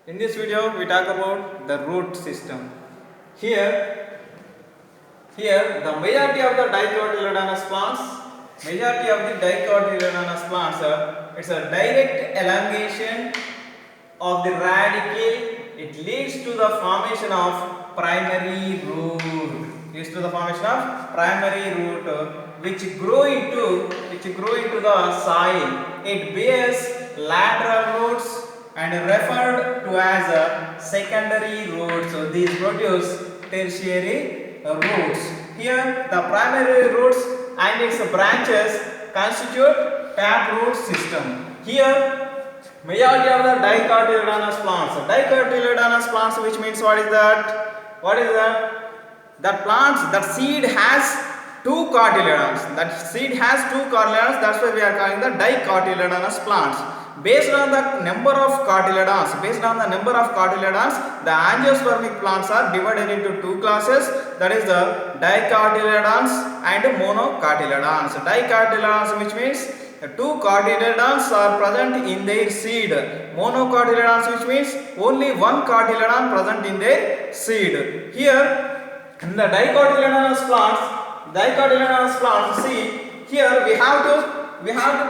In this video, we talk about the root system. Here, the majority of the dicotyledonous plants, it's a direct elongation of the radicle. It leads to the formation of primary root. Which grow into the soil. It bears lateral roots and referred to as a secondary roots. So these produce tertiary roots. Here the primary roots and its branches constitute taproot system. Here majority of the dicotyledonous plants, which means what is that? That plants, that seed has two cotyledons. That's why we are calling the dicotyledonous plants. Based on the number of cotyledons, the angiospermic plants are divided into two classes. That is the dicotyledons and monocotyledons. Dicotyledons, which means two cotyledons are present in their seed. Monocotyledons, which means only one cotyledon present in their seed. Here in the dicotyledonous plants, see here we have to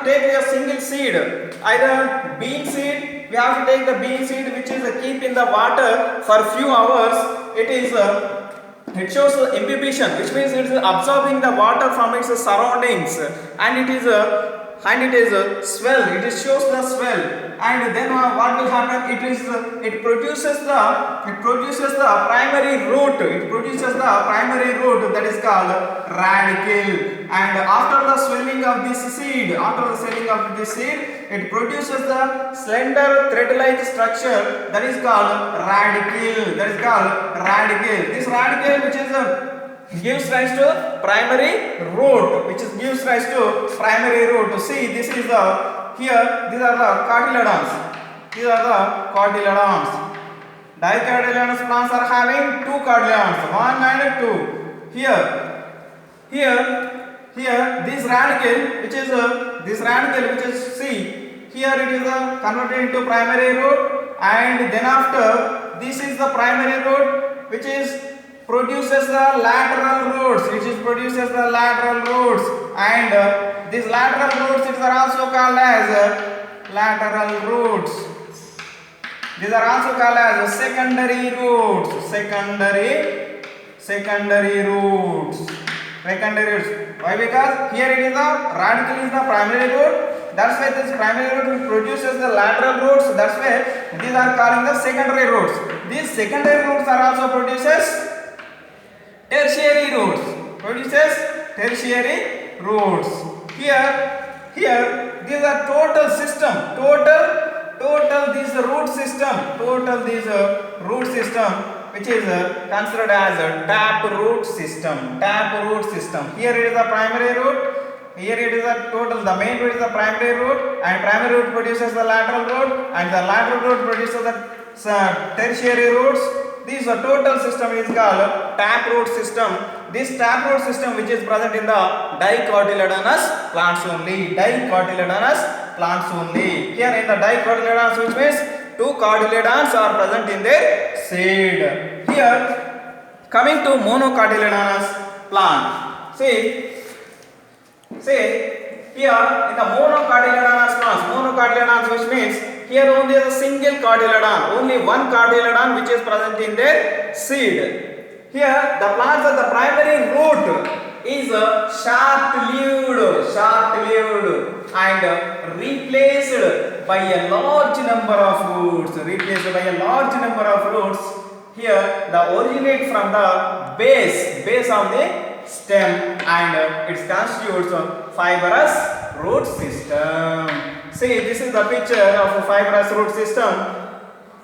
take a single seed, either bean seed. We have to take the bean seed, which is keep in the water for few hours. It shows imbibition, which means it is absorbing the water from its surroundings, and it is swell. It shows the swell, and then what will happen? It produces the primary root. That is called radicle. And after the swelling of this seed, it produces the slender thread-like structure that is called radicle. This radicle, which is gives rise to primary root, See, this is these are the cotyledons. Dicotyledonous plants are having two cotyledons, 1 and 2. Here this radicle, which is see, here it is converted into primary root, and then after this is the primary root, which produces the lateral roots, and these lateral roots are also called as lateral roots. These are also called as secondary roots. Why? Because here it is the radicle is the primary root. That's why this primary root produces the lateral roots. That's why these are calling the secondary roots. These secondary roots are also produces tertiary roots. Here these are total system. These root system, which is considered as a tap root system. Here it is the primary root. Here it is the main root is the primary root, and primary root produces the lateral root, and the lateral root produces the tertiary roots. This total system is called tap root system. This tap root system, which is present in the dicotyledonous plants only. Here in the dicotyledonous, which means two cotyledons are present in their seed. Here, coming to monocotyledonous plant. See here in the monocotyledonous, which means here only a single cotyledon, only one cotyledon which is present in their seed. Here the plants of the primary root is short-lived and replaced by a large number of roots. Here the originate from the base of the stem, and it constitutes a fibrous root system. See, this is the picture of a fibrous root system.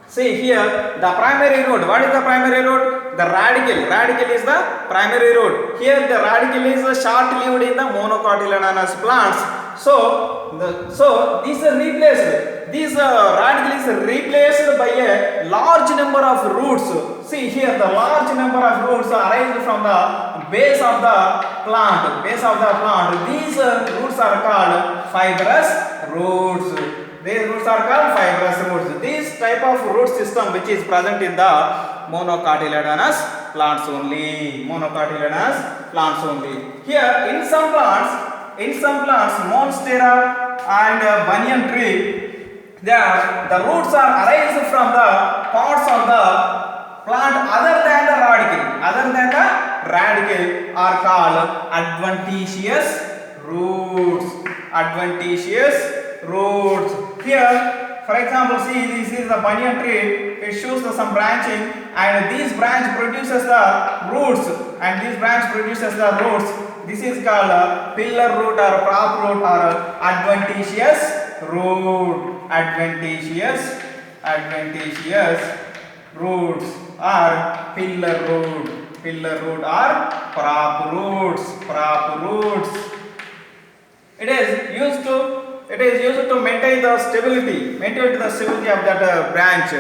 See here the primary root. What is the primary root? The radicle. Radicle is the primary root. Here the radicle is short-lived in the monocotyledonous plants. So this is replaced. This radicle is replaced by a large number of roots. See here the large number of roots arise from the base of the plant. These roots are called fibrous roots. These roots are called fibrous roots. This type of root system which is present in the monocotyledonous plants only. Monocotyledonous plants only. Here in some plants, monstera and banyan tree, there the roots are arised from the parts of the plant other than the radicle are called adventitious roots. Adventitious roots. Here, for example, see, this is the banyan tree. It shows some branching, and this branch produces the roots, and this branch produces the roots. This is called a pillar root or prop root or adventitious root. Adventitious roots or pillar root or prop roots. It is used to maintain the stability of that branch.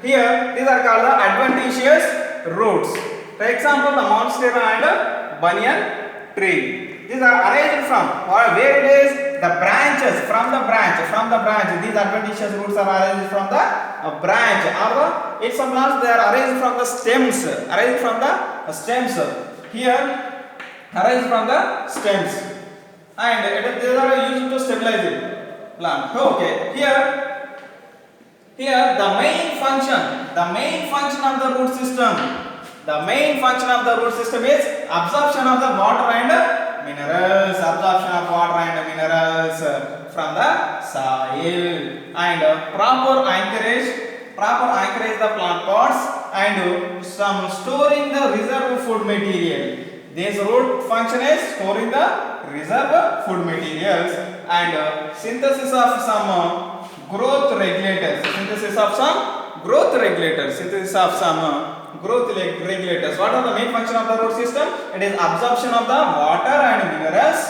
Here, these are called the adventitious roots. For example, the monstera and banyan tree. These are arranged from where it is the branches from the branch. These adventitious roots are arranged from the branch, or in some plants they are arranged from the stems. Here, arranged from the stems. And they are used to stabilize the plant. Okay, here the main function of the root system is absorption of the water and minerals, from the soil, and proper anchorage the plant pots, and some storing the reserve food material. This root function is storing the reserve food materials, and synthesis of some growth regulators. What are the main function of the root system? It is absorption of the water and minerals,